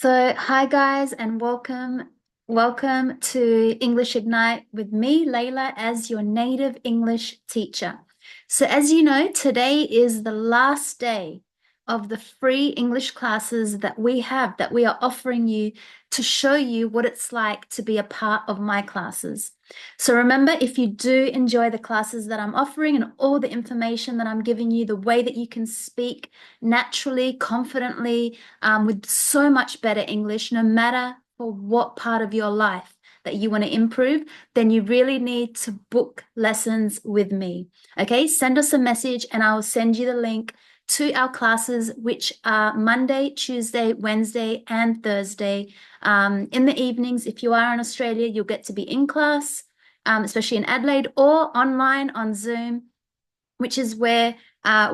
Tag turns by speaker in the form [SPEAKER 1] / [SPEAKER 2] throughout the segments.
[SPEAKER 1] Hi guys, and welcome to English Ignite with me, Layla, as your native English teacher. So, as you know, today is the last day of the free English classes that we are offering you to show you what it's like to be a part of my classes. So, remember, if you do enjoy the classes that I'm offering and all the information that I'm giving you, the way that you can speak naturally, confidently, with so much better English, no matter for what part of your life that you want to improve, then you really need to book lessons with me. Okay, send us a message and I will send you the link to our classes, which are Monday, Tuesday, Wednesday, and Thursday. In the evenings, if you are in Australia, you'll get to be in class, especially in Adelaide, or online on Zoom, which is where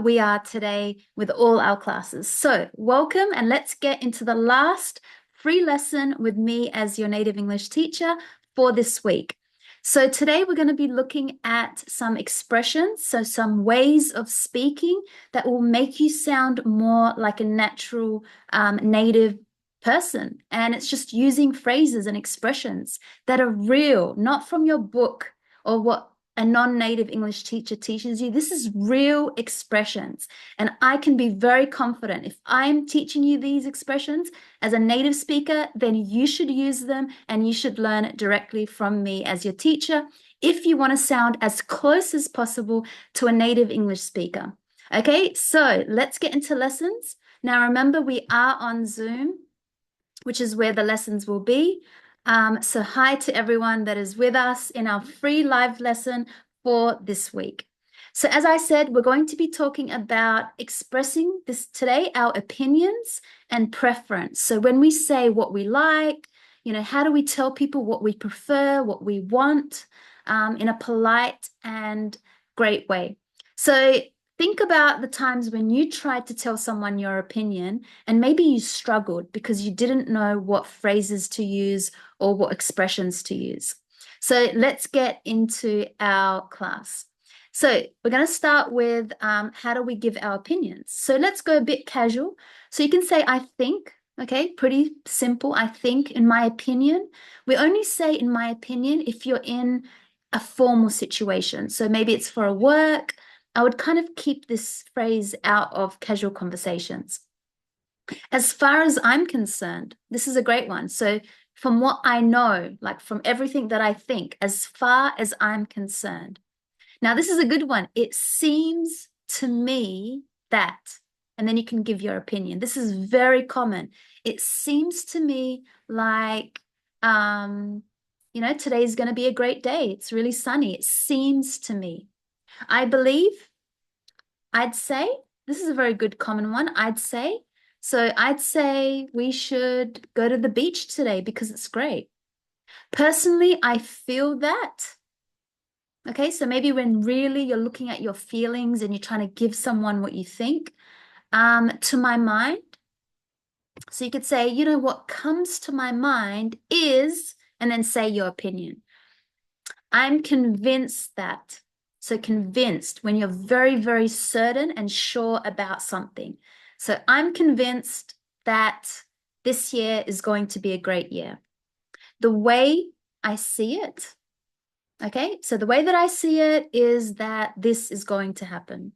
[SPEAKER 1] we are today with all our classes. So welcome, and let's get into the last free lesson with me as your native English teacher for this week. So today we're going to be looking at some expressions, so some ways of speaking that will make you sound more like a natural native person. And it's just using phrases and expressions that are real, not from your book or what a non-native English teacher teaches you. This is real expressions. And I can be very confident if I'm teaching you these expressions as a native speaker, then you should use them and you should learn it directly from me as your teacher if you want to sound as close as possible to a native English speaker. Okay, so let's get into lessons. Now, remember, we are on Zoom, which is where the lessons will be. So hi to everyone that is with us in our free live lesson for this week. So as I said, we're going to be talking about expressing this today, our opinions and preference. So when we say what we like, how do we tell people what we prefer, what we want, in a polite and great way? So think about the times when you tried to tell someone your opinion and maybe you struggled because you didn't know what phrases to use or what expressions to use. So let's get into our class. So we're going to start with how do we give our opinions? So let's go a bit casual. So you can say, I think, okay, pretty simple. I think, in my opinion. We only say in my opinion if you're in a formal situation. So maybe it's for a work. I would kind of keep this phrase out of casual conversations. As far as I'm concerned, this is a great one. So from what I know, like from everything that I think, as far as I'm concerned. Now, this is a good one. It seems to me that, and then you can give your opinion. This is very common. It seems to me like, today's going to be a great day. It's really sunny. It seems to me. I believe, I'd say, this is a very good common one. I'd say we should go to the beach today because it's great. Personally, I feel that. Okay, so maybe when really you're looking at your feelings and you're trying to give someone what you think, to my mind. So you could say, what comes to my mind is, and then say your opinion. I'm convinced that. So convinced when you're very, very certain and sure about something. So I'm convinced that this year is going to be a great year. The way I see it, okay? So the way that I see it is that this is going to happen.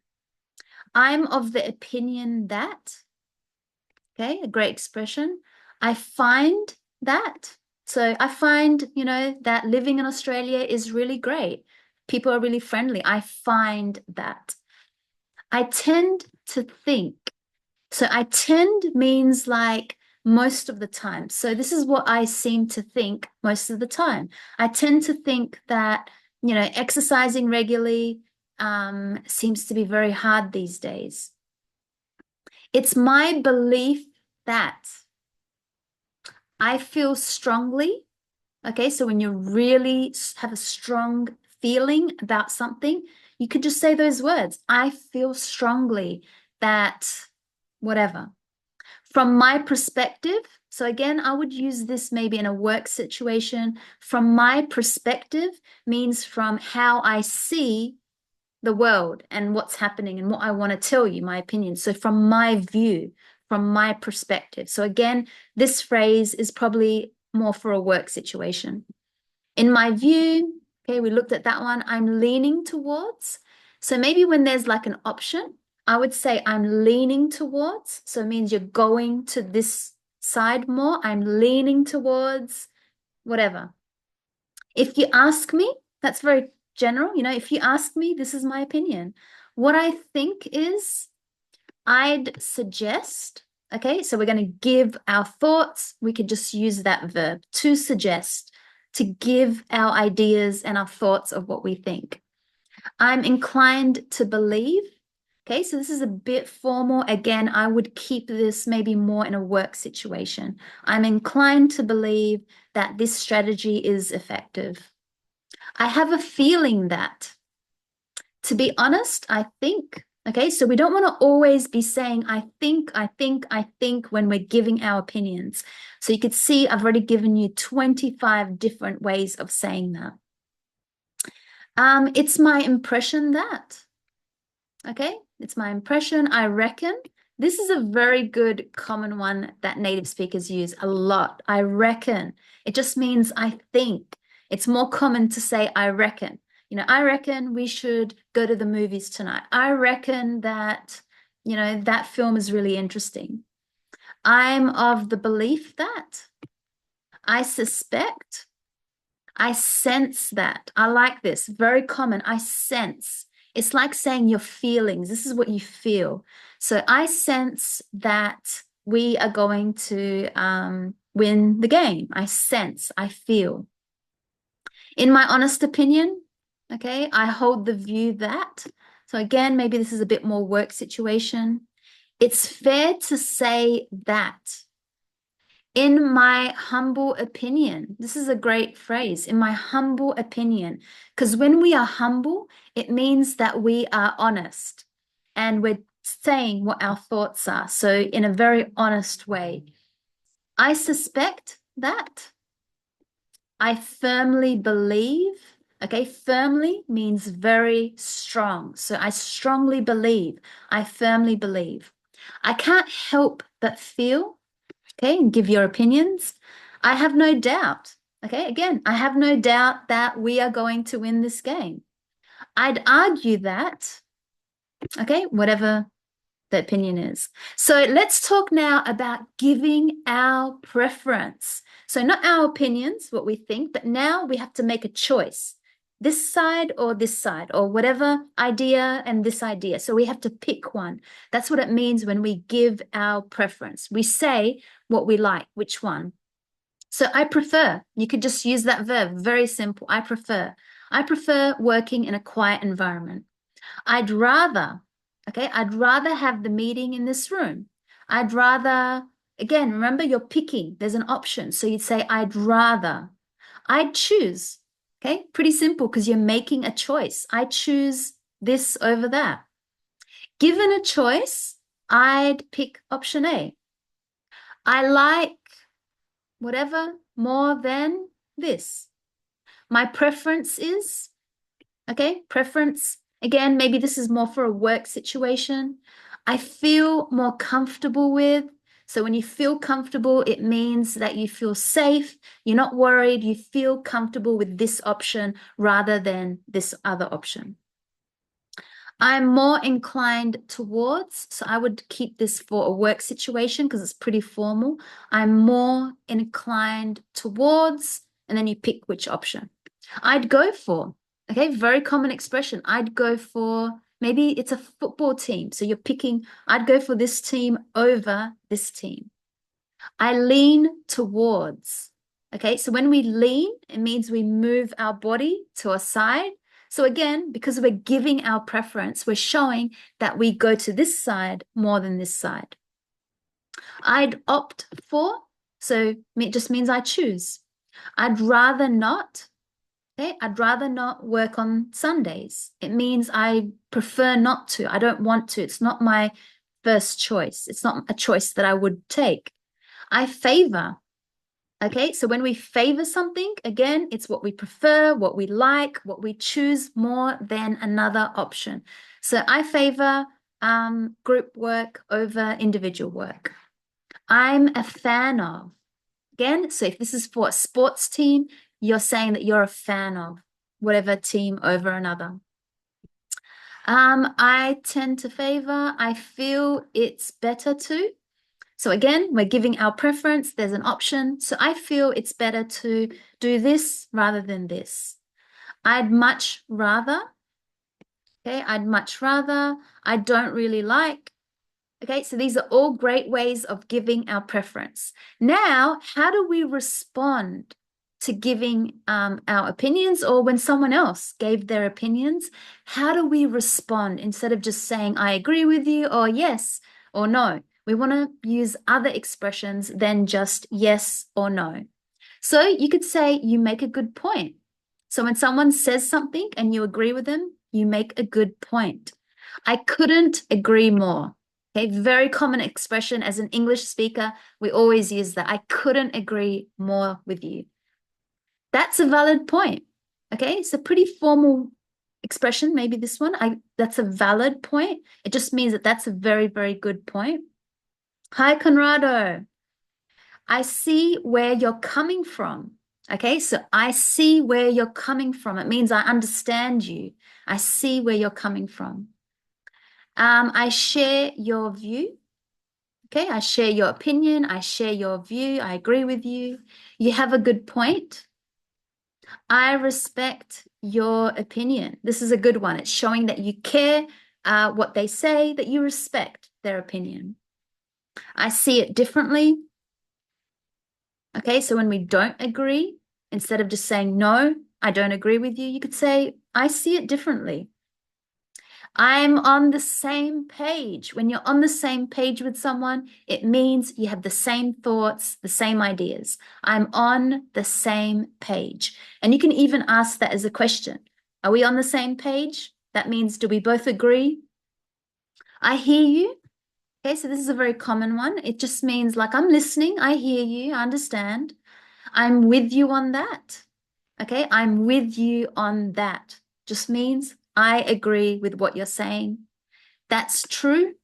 [SPEAKER 1] I'm of the opinion that, okay, a great expression. I find that. So I find, that living in Australia is really great. People are really friendly. I find that. I tend to think. So I tend means like most of the time. So this is what I seem to think most of the time. I tend to think that, exercising regularly seems to be very hard these days. It's my belief that I feel strongly. Okay, so when you really have a strong feeling about something, you could just say those words. I feel strongly that whatever. From my perspective, so again, I would use this maybe in a work situation. From my perspective means from how I see the world and what's happening and what I want to tell you, my opinion. So from my view, from my perspective. So again, this phrase is probably more for a work situation. In my view, okay, we looked at that one. I'm leaning towards. So maybe when there's like an option, I would say I'm leaning towards. So it means you're going to this side more. I'm leaning towards whatever. If you ask me, that's very general. You know, if you ask me, this is my opinion. What I think is, I'd suggest, okay, so we're going to give our thoughts. We could just use that verb, to suggest, to give our ideas and our thoughts of what we think. I'm inclined to believe. Okay, so this is a bit formal. Again, I would keep this maybe more in a work situation. I'm inclined to believe that this strategy is effective. I have a feeling that. To be honest, I think. Okay, so we don't want to always be saying, I think when we're giving our opinions. So you could see I've already given you 25 different ways of saying that. It's my impression that. Okay, it's my impression, I reckon. This is a very good common one that native speakers use a lot. I reckon. It just means I think. It's more common to say I reckon. You know, I reckon we should go to the movies tonight. I reckon that, you know, that film is really interesting. I'm of the belief that. I suspect. I sense that. I like this. Very common. I sense. It's like saying your feelings. This is what you feel. So I sense that we are going to win the game. I sense, I feel. In my honest opinion, okay, I hold the view that. So again, maybe this is a bit more work situation. It's fair to say that. In my humble opinion, this is a great phrase, in my humble opinion, because when we are humble, it means that we are honest and we're saying what our thoughts are. So in a very honest way. I suspect that. I firmly believe. Okay, firmly means very strong. So I strongly believe. I firmly believe. I can't help but feel. Okay, and give your opinions. I have no doubt. Okay, again, I have no doubt that we are going to win this game. I'd argue that. Okay, whatever the opinion is. So let's talk now about giving our preference. So not our opinions, what we think, but now we have to make a choice. This side or whatever idea and this idea. So we have to pick one. That's what it means when we give our preference. We say what we like, which one. So I prefer, you could just use that verb, very simple. I prefer. I prefer working in a quiet environment. I'd rather, okay, I'd rather have the meeting in this room. I'd rather, again, remember you're picking, there's an option. So you'd say, I'd rather. I'd choose. Okay, pretty simple because you're making a choice. I choose this over that. Given a choice, I'd pick option A. I like whatever more than this. My preference is, okay, preference. Again, maybe this is more for a work situation. I feel more comfortable with. So when you feel comfortable, it means that you feel safe, you're not worried, you feel comfortable with this option rather than this other option. I'm more inclined towards, so I would keep this for a work situation because it's pretty formal. I'm more inclined towards, and then you pick which option. I'd go for, okay, very common expression. I'd go for, maybe it's a football team. So you're picking, I'd go for this team over this team. I lean towards, okay? So when we lean, it means we move our body to a side. So again, because we're giving our preference, we're showing that we go to this side more than this side. I'd opt for, so it just means I choose. I'd rather not. Okay, I'd rather not work on Sundays. It means I prefer not to. I don't want to. It's not my first choice. It's not a choice that I would take. I favor. Okay, so when we favor something, again, it's what we prefer, what we like, what we choose more than another option. So I favor group work over individual work. I'm a fan of. Again, so if this is for a sports team, you're saying that you're a fan of whatever team over another. I tend to favor, I feel it's better to. So again, we're giving our preference. There's an option. So I feel it's better to do this rather than this. I'd much rather. Okay, I'd much rather. I don't really like. Okay, so these are all great ways of giving our preference. Now, how do we respond to giving our opinions, or when someone else gave their opinions? How do we respond instead of just saying, I agree with you, or yes, or no? We want to use other expressions than just yes or no. So you could say, you make a good point. So when someone says something and you agree with them, you make a good point. I couldn't agree more. Okay, very common expression as an English speaker. We always use that. I couldn't agree more with you. That's a valid point. Okay, it's a pretty formal expression, maybe this one. That's a valid point. It just means that that's a very, very good point. Hi, Conrado. I see where you're coming from. Okay, so I see where you're coming from. It means I understand you. I see where you're coming from. I share your view. Okay, I share your opinion. I share your view. I agree with you. You have a good point. I respect your opinion. This is a good one. It's showing that you care what they say, that you respect their opinion. I see it differently. Okay, so when we don't agree, instead of just saying, no, I don't agree with you, you could say, I see it differently. I'm on the same page. When you're on the same page with someone, it means you have the same thoughts, the same ideas. I'm on the same page. And you can even ask that as a question. Are we on the same page? That means, do we both agree? I hear you. Okay, so this is a very common one. It just means like, I'm listening, I hear you, I understand. I'm with you on that. Okay, I'm with you on that. Just means I agree with what you're saying. That's true.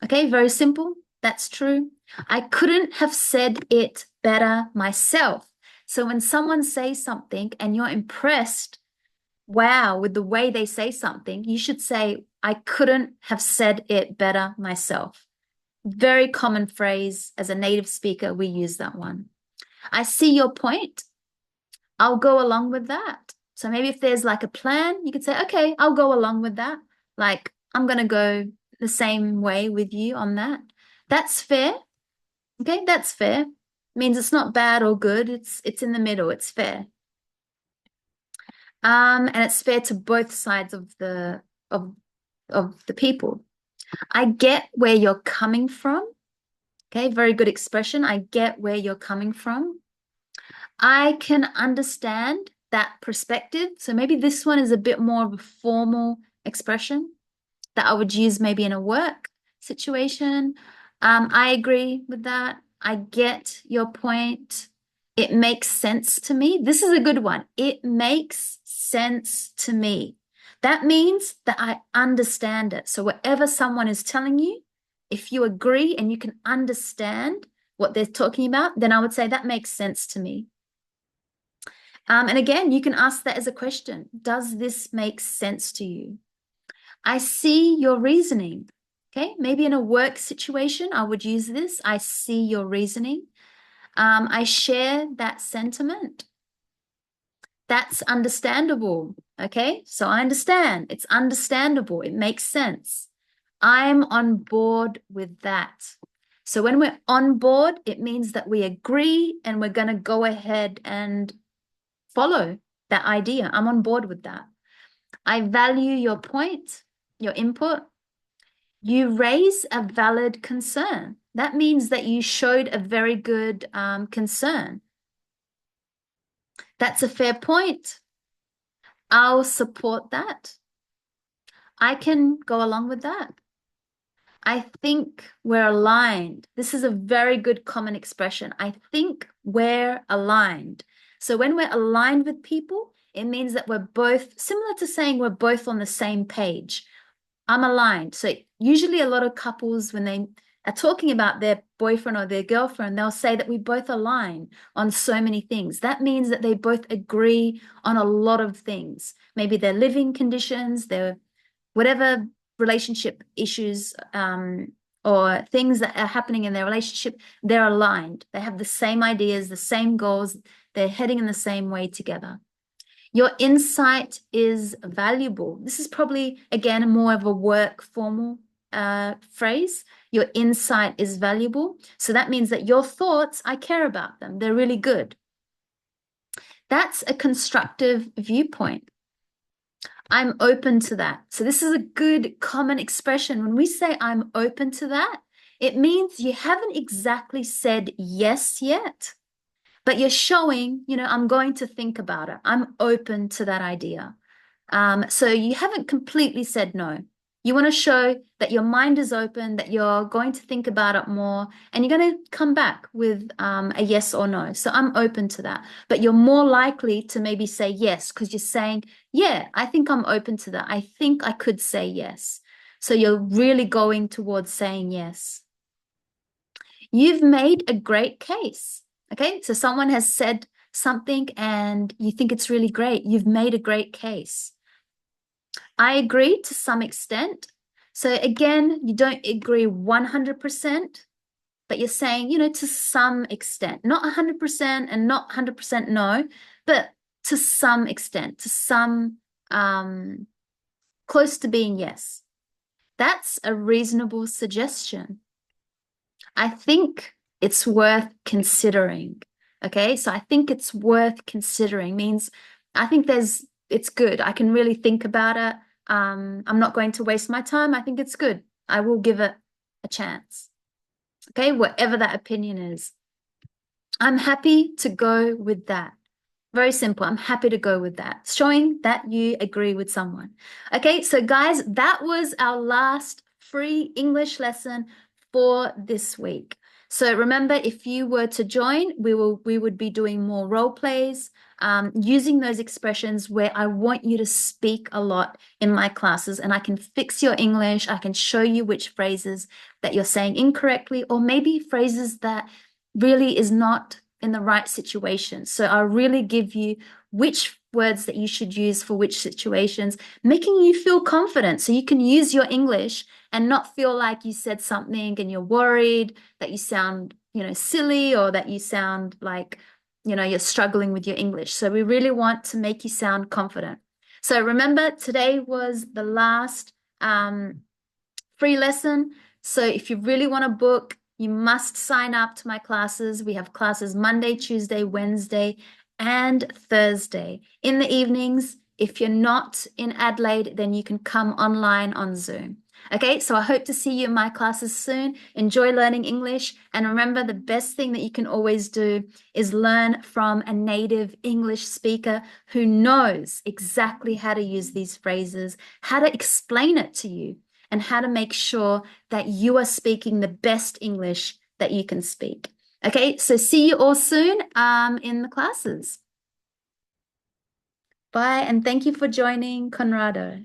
[SPEAKER 1] Okay, very simple. That's true. I couldn't have said it better myself. So when someone says something and you're impressed, wow, with the way they say something, you should say, I couldn't have said it better myself. Very common phrase. As a native speaker, we use that one. I see your point. I'll go along with that. So maybe if there's like a plan, you could say, okay, I'll go along with that. Like, I'm going to go the same way with you on that. That's fair. Okay, that's fair. Means it's not bad or good. It's in the middle. It's fair. And it's fair to both sides of the people. I get where you're coming from. Okay, very good expression. I get where you're coming from. I can understand that perspective. So maybe this one is a bit more of a formal expression that I would use maybe in a work situation. I agree with that. I get your point. It makes sense to me. This is a good one. It makes sense to me. That means that I understand it. So whatever someone is telling you, if you agree and you can understand what they're talking about, then I would say that makes sense to me. And again, you can ask that as a question. Does this make sense to you? I see your reasoning. Okay, maybe in a work situation, I would use this. I see your reasoning. I share that sentiment. That's understandable. Okay, so I understand. It's understandable. It makes sense. I'm on board with that. So when we're on board, it means that we agree and we're going to go ahead and follow that idea. I'm on board with that. I value your point, your input. You raise a valid concern. That means that you showed a very good concern. That's a fair point. I'll support that. I can go along with that. I think we're aligned. This is a very good common expression. I think we're aligned. So when we're aligned with people, it means that we're both, similar to saying we're both on the same page. I'm aligned. So usually a lot of couples, when they are talking about their boyfriend or their girlfriend, they'll say that we both align on so many things. That means that they both agree on a lot of things. Maybe their living conditions, their whatever relationship issues, or things that are happening in their relationship, they're aligned. They have the same ideas, the same goals. They're heading in the same way together. Your insight is valuable. This is probably, again, more of a work formal phrase. Your insight is valuable. So that means that your thoughts, I care about them. They're really good. That's a constructive viewpoint. I'm open to that. So this is a good common expression. When we say I'm open to that, it means you haven't exactly said yes yet, but you're showing, I'm going to think about it. I'm open to that idea. So you haven't completely said no. You want to show that your mind is open, that you're going to think about it more, and you're going to come back with a yes or no. So I'm open to that. But you're more likely to maybe say yes because you're saying, yeah, I think I'm open to that. I think I could say yes. So you're really going towards saying yes. You've made a great case. Okay, so someone has said something and you think it's really great. You've made a great case. I agree to some extent. So again, you don't agree 100%, but you're saying, to some extent, not 100% and not 100% no, but to some extent, to some close to being yes. That's a reasonable suggestion. I think it's worth considering. Okay, so I think it's worth considering means I think it's good. I can really think about it. I'm not going to waste my time. I think it's good. I will give it a chance. Okay, whatever that opinion is. I'm happy to go with that. Very simple. I'm happy to go with that. Showing that you agree with someone. Okay, so guys, that was our last free English lesson for this week. So remember, if you were to join, we would be doing more role plays, using those expressions where I want you to speak a lot in my classes, and I can fix your English. I can show you which phrases that you're saying incorrectly, or maybe phrases that really is not in the right situation. So I'll really give you which words that you should use for which situations, making you feel confident so you can use your English and not feel like you said something and you're worried that you sound, silly, or that you sound like, you're struggling with your English. So we really want to make you sound confident. So remember, today was the last free lesson. So if you really want to book, you must sign up to my classes. We have classes Monday, Tuesday, Wednesday, and Thursday. In the evenings, if you're not in Adelaide, then you can come online on Zoom. Okay, so I hope to see you in my classes soon. Enjoy learning English. And remember, the best thing that you can always do is learn from a native English speaker who knows exactly how to use these phrases, how to explain it to you, and how to make sure that you are speaking the best English that you can speak. Okay, so see you all soon in the classes. Bye, and thank you for joining Conrado.